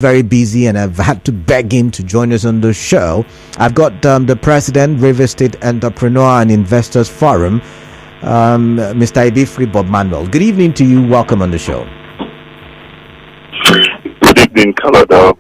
very busy and I've had to beg him to join us on the show. I've got the president, River State Entrepreneur and Investors Forum, Mr. Ibifiri Bobmanuel. Good evening to you. Welcome on the show. Good evening, Canada.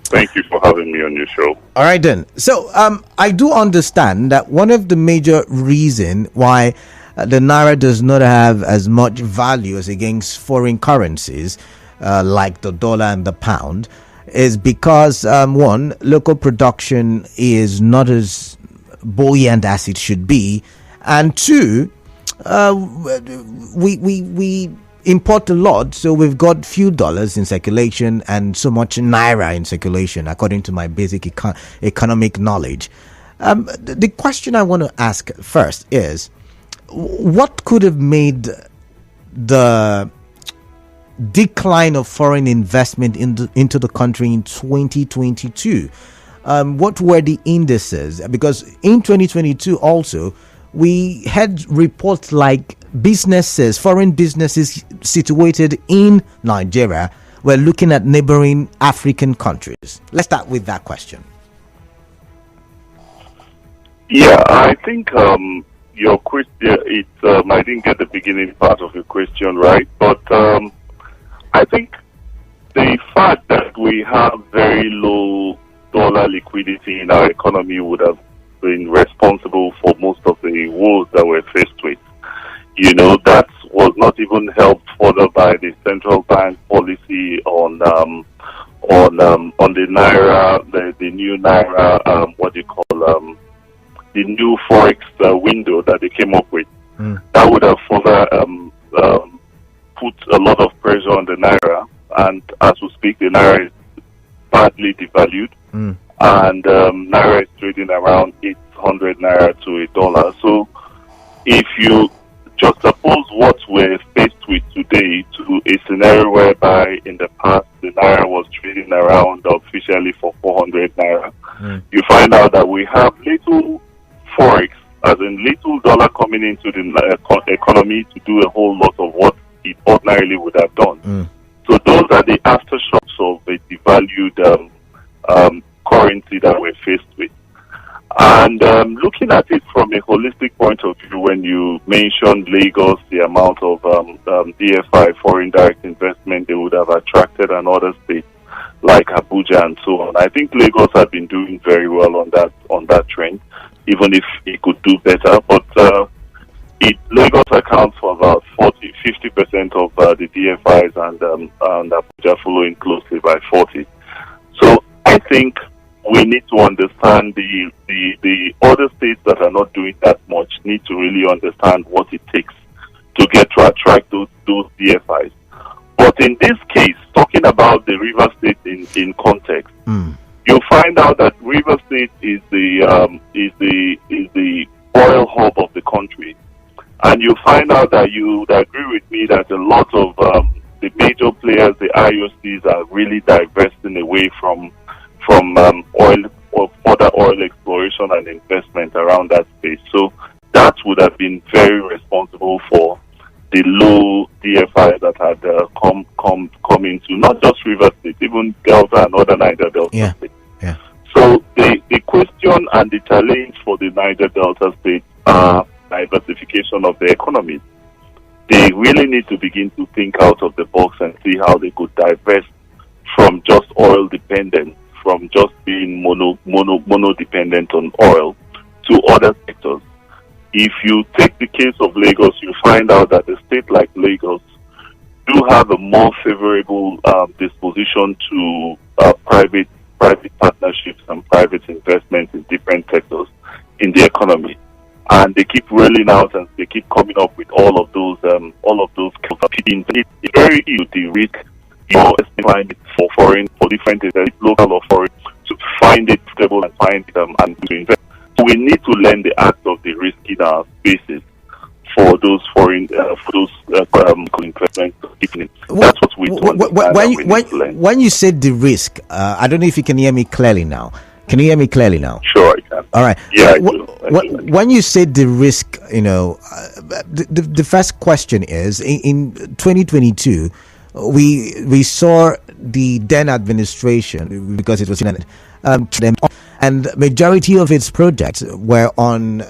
Thank you for having me on your show. All right, then. So I do understand that one of the major reasons why the Naira does not have as much value as against foreign currencies like the dollar and the pound is because one, local production is not as buoyant as it should be, and two, we import a lot, so we've got few dollars in circulation and so much Naira in circulation, according to my basic economic knowledge. The question I want to ask first is, what could have made the decline of foreign investment into the country in 2022? What were the indices? Because in 2022 also, we had reports like foreign businesses situated in Nigeria were looking at neighboring African countries. Let's start with that question. Yeah, I think your question, I didn't get the beginning part of your question right, but I think the fact that we have very low dollar liquidity in our economy would have been responsible for most of the woes that we're faced with. You know, that was not even helped further by the central bank policy on the Naira, the new Naira, the new Forex window that they came up with. That would have further put a lot of pressure on the Naira, and as we speak, the Naira is badly devalued, and Naira is trading around 800 Naira to a dollar. So if you just suppose what we're faced with today to a scenario whereby in the past the Naira was trading around officially for 400 Naira, you find out that we have little Forex, as in little dollar coming into the economy to do a whole lot of what it ordinarily would have done. So those are the aftershocks of a devalued currency that we're faced with. And looking at it from a holistic point of view, when you mentioned Lagos, the amount of DFI, foreign direct investment, they would have attracted, and other states like Abuja and so on. I think Lagos had been doing very well on that trend, even if it could do better. But Lagos accounts for about 50% of the DFIs, and Abuja following closely by 40%. So I think we need to understand the other states that are not doing that much need to really understand what it takes to get to attract those DFIs. But in this case, talking about the River State in context, you'll find out that River State is the oil hub of the country, and you find out that you would agree with me that a lot of the major players, the IOCs, are really divesting away from oil or further oil exploration and investment around that space. So that would have been very responsible for the low DFI that had come into not just River State, even Delta and other Niger Delta states. Yeah. So the question and the challenge for the Niger Delta states are diversification of the economies. They really need to begin to think out of the box and see how they could divest from just oil dependence, from just being mono dependent on oil, to other sectors. If you take the case of Lagos, you find out that a state like Lagos do have a more favorable disposition to private partnerships and private investments in different sectors in the economy, and they keep rolling out and they keep coming up with all of those competing. It's very easy to risk your climate for different local or foreign, to find it stable and find it and to invest. So we need to learn the act of the risk in our spaces for those foreign investments. That's what we do. When you said the risk, I don't know if you can hear me clearly now. Can you hear me clearly now? Sure, I can. All right. Yeah, when you said the risk, the first question is, in 2022, we saw the then administration, because it was in and majority of its projects were on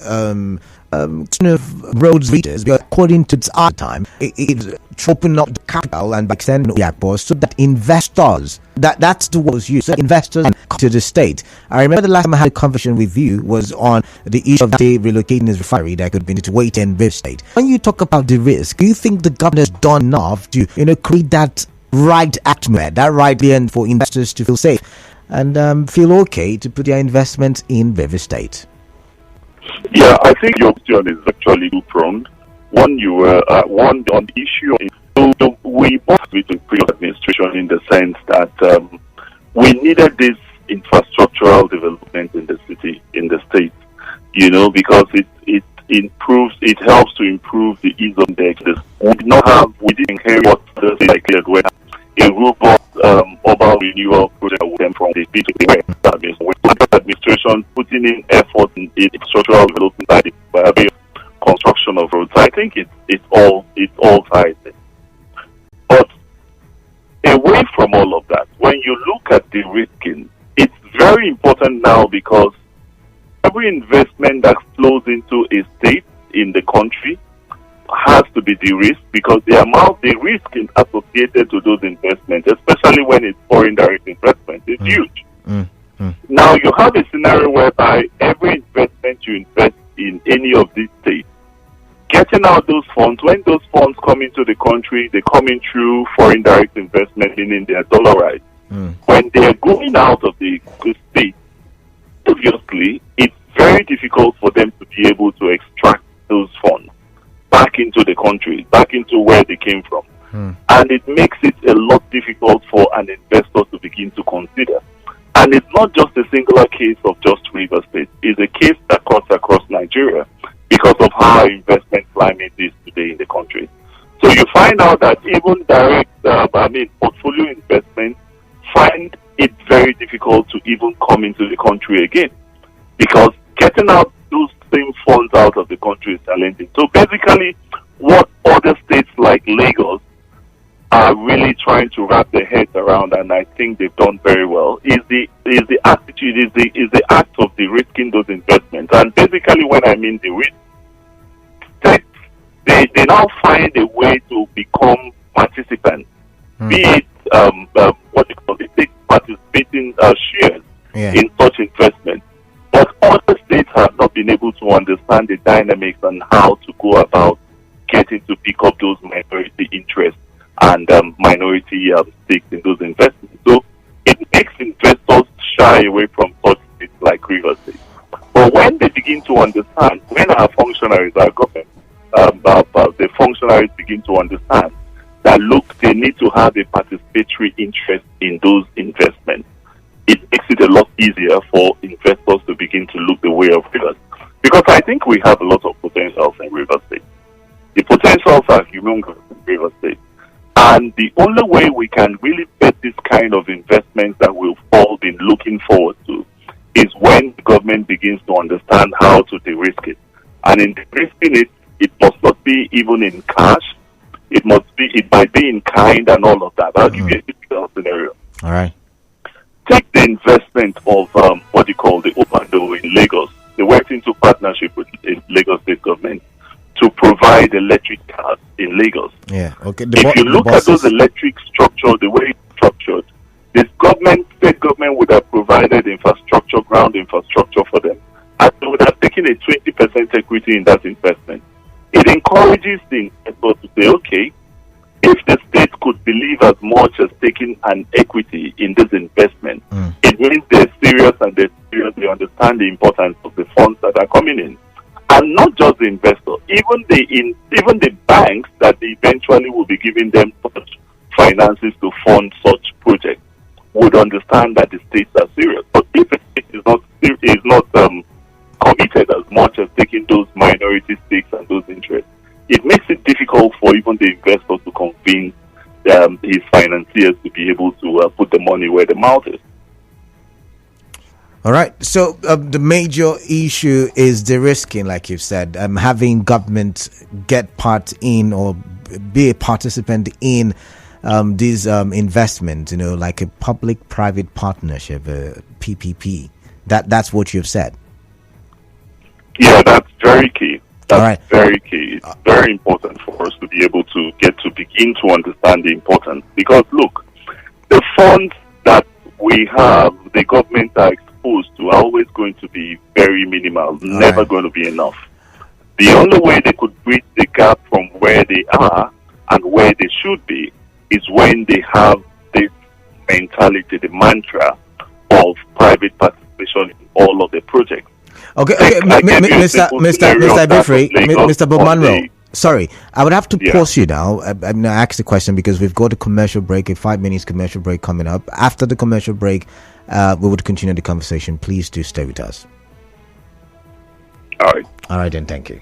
kind of roads leaders, according to its art time, it opened up the capital and by extending the airport so that investors, that's the word was used, so that investors come to the state. I remember the last time I had a conversation with you was on the issue of the relocating his refinery that could be situated in this state. When you talk about the risk, do you think the government has done enough to create that right atmosphere, that right land for investors to feel safe and feel okay to put their investments in River State? Yeah, I think your question is actually two-pronged. One on the issue is, we both with the previous administration in the sense that we needed this infrastructural development in the city, in the state, because it improves, it helps to improve the ease of the access. We didn't inherit what the state declared when a robust urban renewal project came from the administration putting in effort in structural development by the construction of roads. I think it's all ties in. But away from all of that, when you look at the risking, it's very important now because every investment that flows into a state in the country has to be de-risked, because the risk associated to those investments, especially when it's foreign direct investment, is huge. Now you have a scenario whereby every investment you invest in any of these states, getting out those funds, when those funds come into the country, they come in through foreign direct investment, meaning they are dollarized. When they are going out of the state, obviously it's very difficult for them to be able to extract those funds back into the country, back into where they came from. And it makes it a lot difficult for an investor to begin to consider. And it's not just a singular case of just Rivers State. It's a case that cuts across Nigeria because of how our investment climate is today in the country. So you find out that even direct, portfolio investments find it very difficult to even come into the country again, because getting out those same funds out of the country is challenging. So basically, what other states like Lagos are really trying to wrap their heads around, and I think they've done very well, is the attitude, is the act of de-risking those investments. And basically, when I mean the risk, they now find a way to become participants, be it participating shares in such investments. But other states have not been able to understand the dynamics and how to go about getting to pick up those minority interests and minority stakes in those investments. So it makes investors shy away from such states like Rivers State. But when they begin to understand, when our functionaries, our government, the functionaries begin to understand that, look, they need to have a participatory interest in those investments, it makes it a lot easier for investors to begin to look the way of Rivers. Because I think we have a lot of potentials in Rivers State. The potentials are humongous in Rivers State. And the only way we can really get this kind of investments that we've all been looking forward to is when the government begins to understand how to de-risk it. And in de-risking it, it must not be even in cash. It might be in kind and all of that. I'll give you a typical scenario. All right. Take the investment of what you call the Bobmanuel in Lagos. They worked into partnership with the Lagos State government to provide electric cars in Lagos. Yeah, okay. If you look at those electric structure, the way it's structured, this state government would have provided infrastructure, ground infrastructure for them, and they would have taken a 20% equity in that investment. It encourages the investor to say, okay, if the state could believe as much as taking an equity in this investment, it means they're serious and they understand the importance of the funds that are coming in. And not just the investor, even the banks that eventually will be giving them such finances to fund such projects would understand that the states are serious. But if the state is not committed as much as taking those minority stakes and those interests, it makes it difficult for even the investor to convince his financiers to be able to put the money where the mouth is. All right. So the major issue is de-risking, like you've said, having government get part in or be a participant in these investments, like a public-private partnership, PPP. That's what you've said. Yeah, that's very key. That's All right. very key. It's very important for us to be able to begin to understand the importance. Because look, the funds that we have, the government are exposed to, are always going to be very minimal, never going to be enough. The only way they could bridge the gap from where they are and where they should be is when they have this mentality, the mantra of private participation in all of the projects. Okay, Mr. Ibifiri, Mr. Bobmanuel. Sorry, I would have to pause you now. I'm going to ask the question because we've got a commercial break, a 5 minutes commercial break coming up. After the commercial break, we would continue the conversation. Please do stay with us. All right. All right, then. Thank you.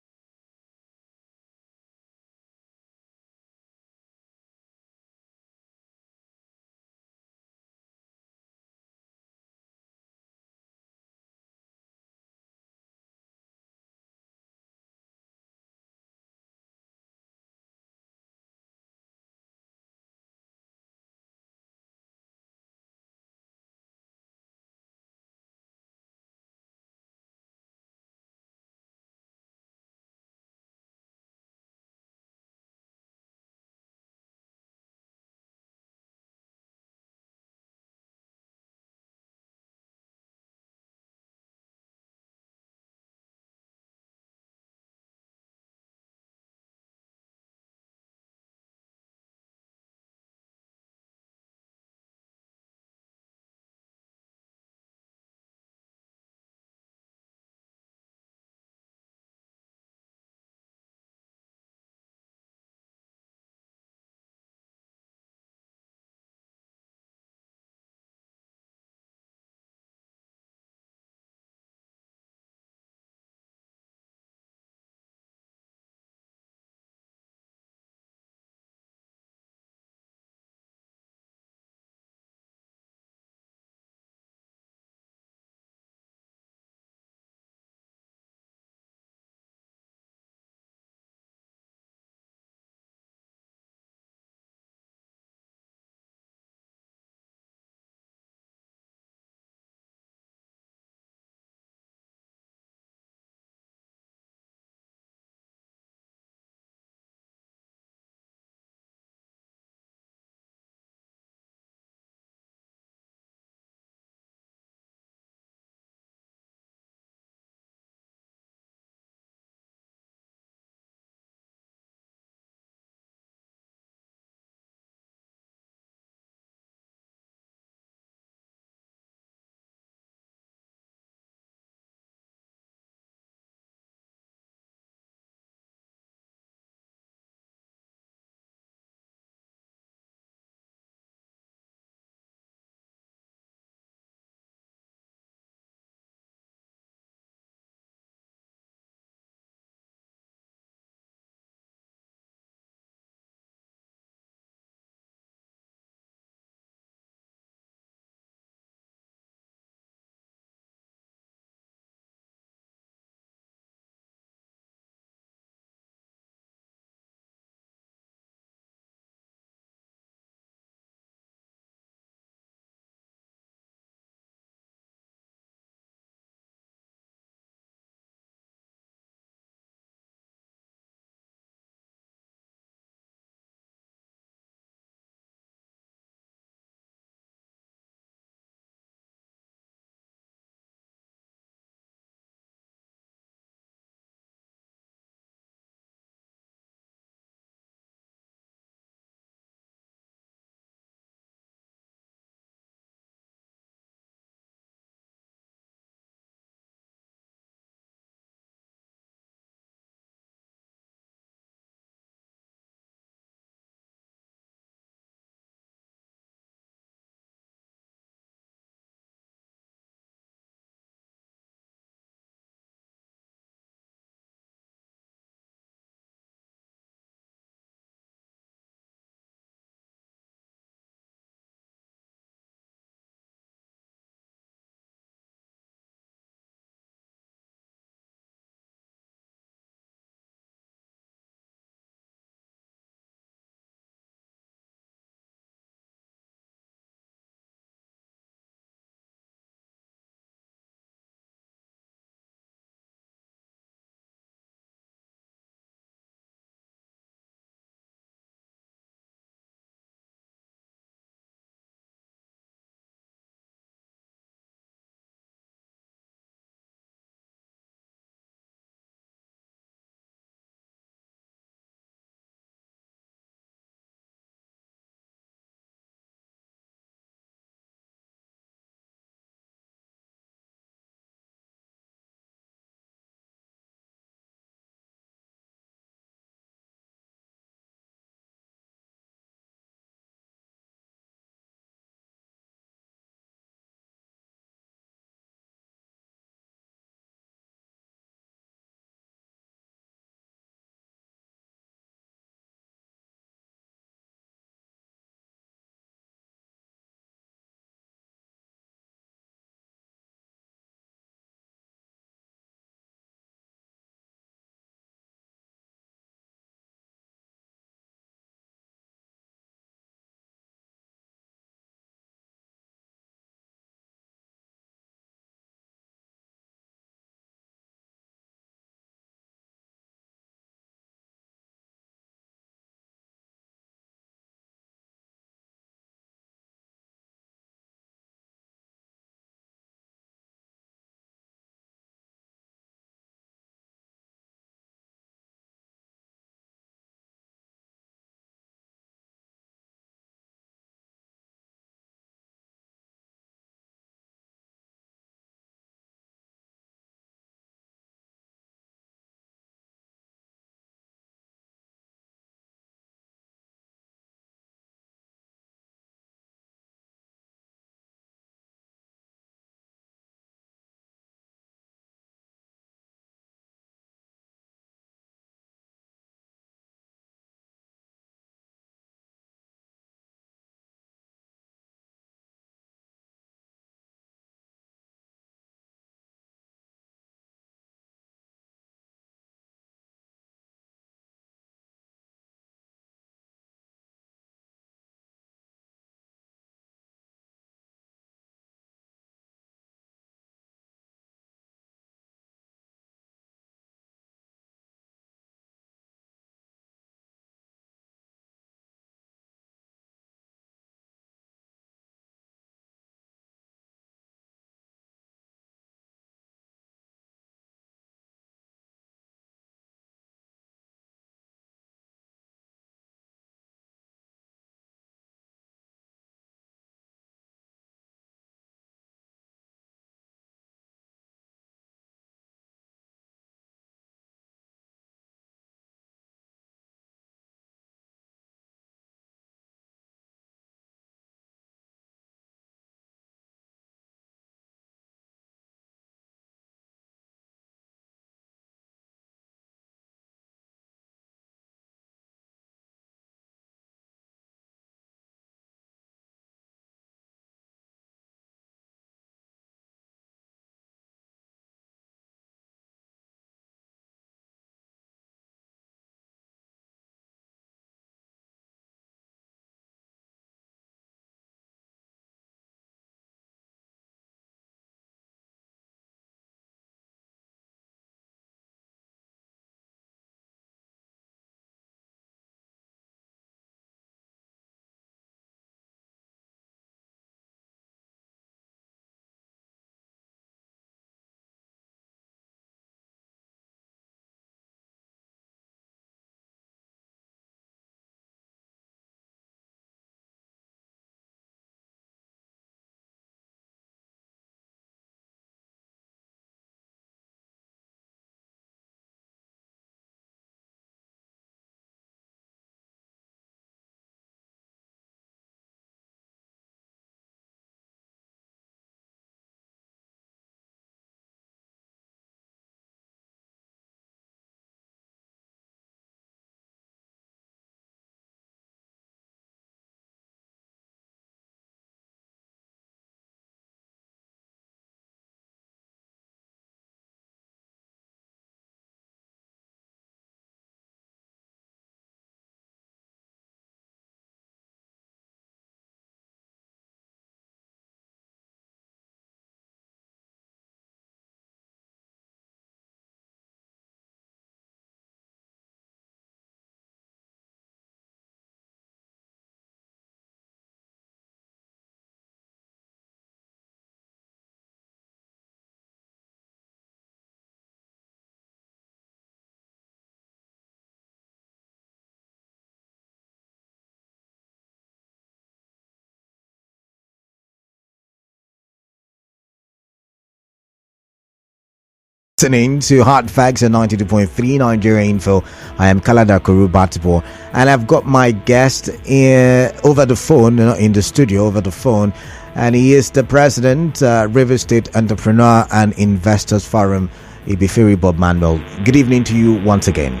Listening to Hard Facts at 92.3 Nigeria Info. I am Kalada Kurubatipo, and I've got my guest over the phone, in the studio over the phone, and he is the president, River State Entrepreneur and Investors Forum, Ibifiri Bobmanuel. Good evening to you once again.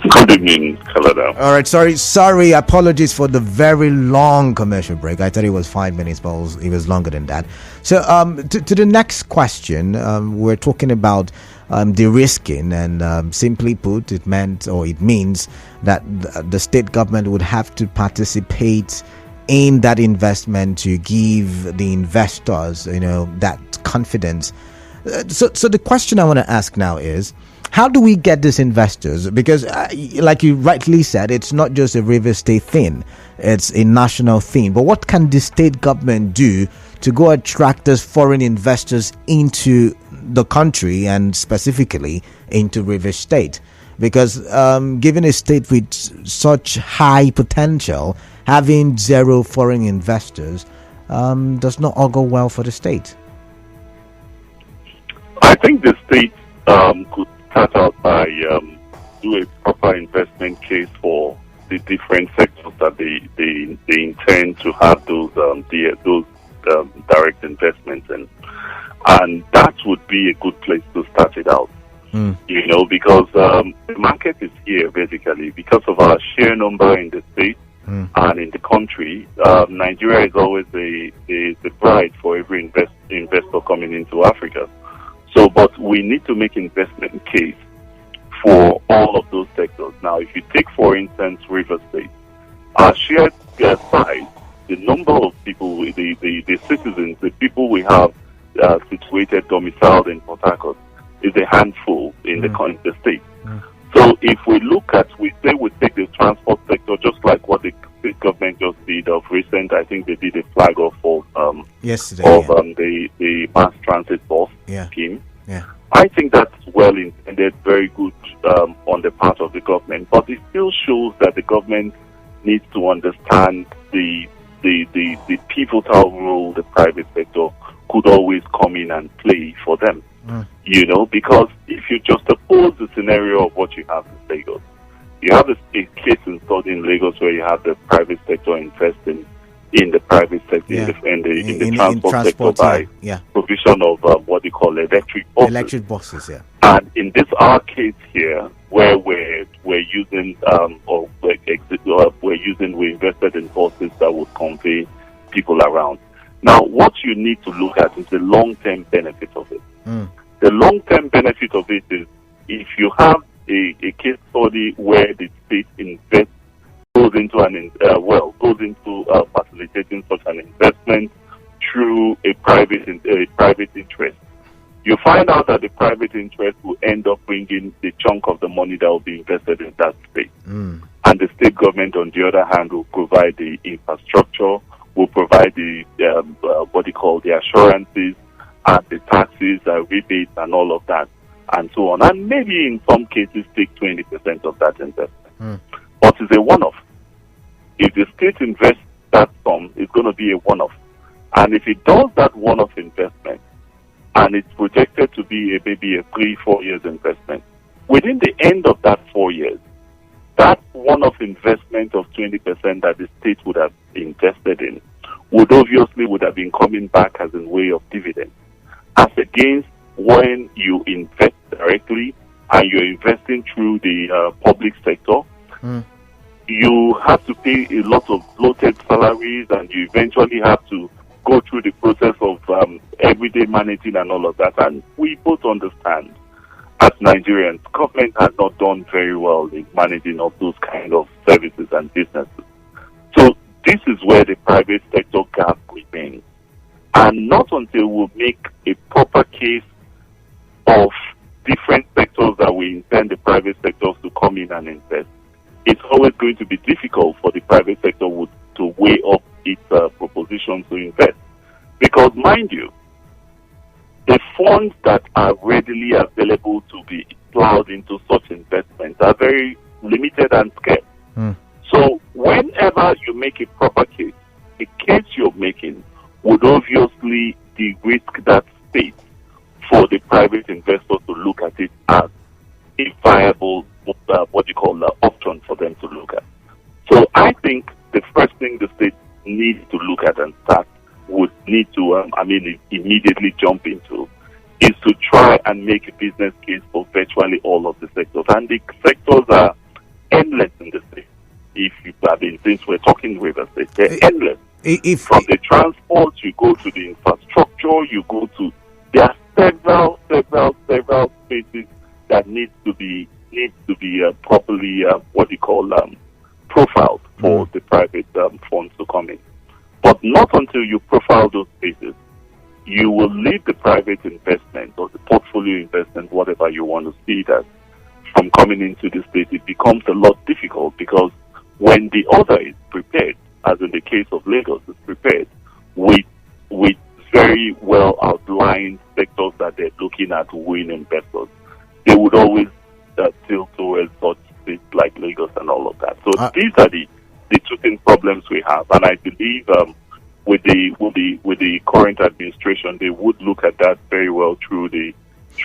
Good evening, Kalada. All right, sorry, apologies for the very long commercial break. I thought it was 5 minutes, but it was longer than that. So, to the next question, we're talking about de-risking, and simply put, it means that the state government would have to participate in that investment to give the investors, that confidence. So the question I want to ask now is, how do we get these investors? Because, like you rightly said, it's not just a River State thing; it's a national thing. But what can the state government do to go attract those foreign investors into the country, and specifically into River State? Because given a state with such high potential, having zero foreign investors does not augur well for the state. I think the state could start out by do a proper investment case for the different sectors that they intend to have those direct investments in, and that would be a good place to start it out. Because the market is here basically because of our sheer number in the state and in the country. Nigeria is always the bride for every investor coming into Africa. So, but we need to make investment case for all of those sectors. Now, if you take, for instance, River State, our shared size, the number of people, the citizens, the people we have situated, domiciled in Port Harcourt, is a handful in the state. So, if we look at, we take the transport sector, just like what the state government just did of recent. I think they did a flag off of yesterday of the mass transit bus scheme. Yeah. I think that's well intended, very good on the part of the government, but it still shows that the government needs to understand the pivotal role the private sector could always come in and play for them. Because if you just oppose the scenario of what you have in Lagos, you have a case in Lagos where you have the private sector investing in the private sector, in the transport sector by provision of what they call electric buses. Electric buses, yeah. And in this our case here, where we're using we invested in buses that would convey people around. Now, what you need to look at is the long-term benefit of it. The long-term benefit of it is if you have a case study where the state invests, goes into facilitating such an investment through a private interest. You find out that the private interest will end up bringing the chunk of the money that will be invested in that space. And the state government, on the other hand, will provide the infrastructure, will provide the the assurances and the taxes, rebates, and all of that, and so on. And maybe in some cases take 20% of that investment. But it's a one-off. If the state invests that sum, it's going to be a one-off. And if it does that one-off investment, and it's projected to be maybe a 3-4 years investment, within the end of that 4 years, that one-off investment of 20% that the state would have invested in would have been coming back as a way of dividend, as against when you invest directly and you're investing through the public sector. You have to pay a lot of bloated salaries, and you eventually have to go through the process of everyday managing and all of that. And we both understand, as Nigerians, government has not done very well in managing of those kind of services and businesses. So this is where the private sector gap remains. And not until we make a proper case of different sectors that we intend the private sectors to come in and invest, it's always going to be difficult for the private sector to weigh up its proposition to invest. Because, mind you, the funds that are readily available to be plowed into such investments are very limited and scarce. So whenever you make a proper case, the case you're making would obviously de-risk that state for the need to look at and would need to, immediately jump into is to try and make a business case for virtually all of the sectors. And the sectors are endless in the state. Since we're talking River State, they're endless. From the transport, you go to the infrastructure, there are several spaces that need to be properly profiled for the private funds to come in. But not until you profile those spaces, you will leave the private investment or the portfolio investment, whatever you want to see that, from coming into the state. It becomes a lot difficult because when the order is prepared, as in the case of Lagos, is prepared with very well outlined sectors that they're looking at to win investors, they would always tilt towards such states like Lagos and all of that. So these are the two things problems we have, and I believe with the current administration, they would look at that very well through the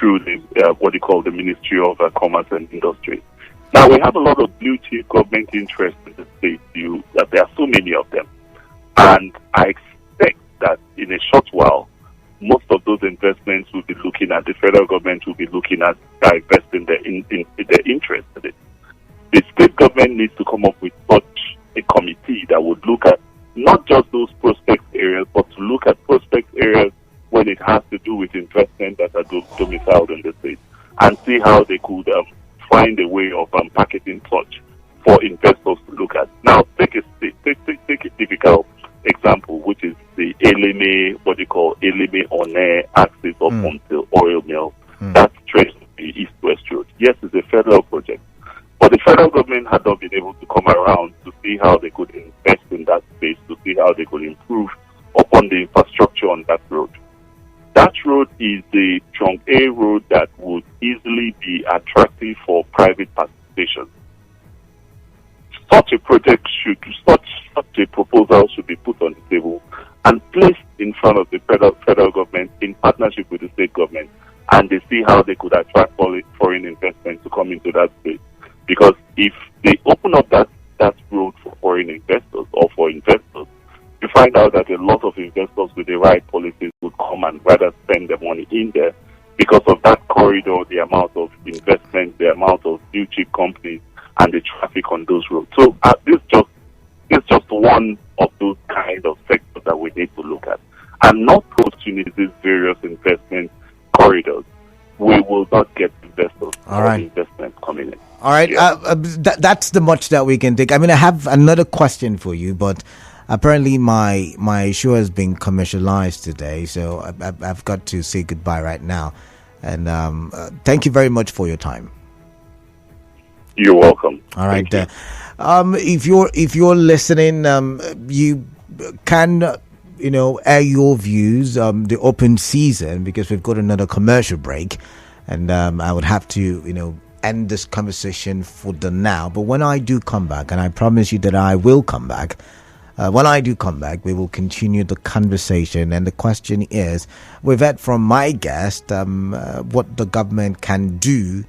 the Ministry of Commerce and Industry. Now, we have a lot of blue chip government interests in the state. That there are so many of them, and I expect that in a short while, most of those investments will be looking at, the federal government will be looking at divesting their interest in it. The state government needs to come up with such a committee that would look at not just those prospect areas, but to look at prospect areas when it has to do with investment that are domiciled in the state, and see how they could find a way of packaging such for investors to look at. Now, take a typical example, which is the Eleme, Eleme One axis of Montil oil mill. That's traced to the East-West Road. Yes, it's a federal project, but the federal government had not been able to come around to see how they could invest in that space, to see how they could improve upon the infrastructure on that road. That road is the Trunk A road that would easily be attractive for private participation. Such a proposal should be put on the table and placed in front of the federal government in partnership with the state government, and they see how they could attract foreign investment to come into that space. Because if they open up that road for foreign investors or for investors, you find out that a lot of investors with the right policies would come and rather spend their money in there because of that corridor, the amount of investment, the amount of blue chip companies, and the traffic on those roads. So this is just one of those kind of sectors that we need to look at. And not opportunities, these various investment corridors, we will not get investors or investment coming in. All right, that's the much that we can take. I mean, I have another question for you, but apparently my show has been commercialized today, so I've got to say goodbye right now. And thank you very much for your time. You're welcome. All right. If you're listening, you can air your views. The open season, because we've got another commercial break, and I would have to end this conversation for the now. But when I do come back, and I promise you that I will come back. When I do come back, we will continue the conversation. And the question is, we've heard from my guest what the government can do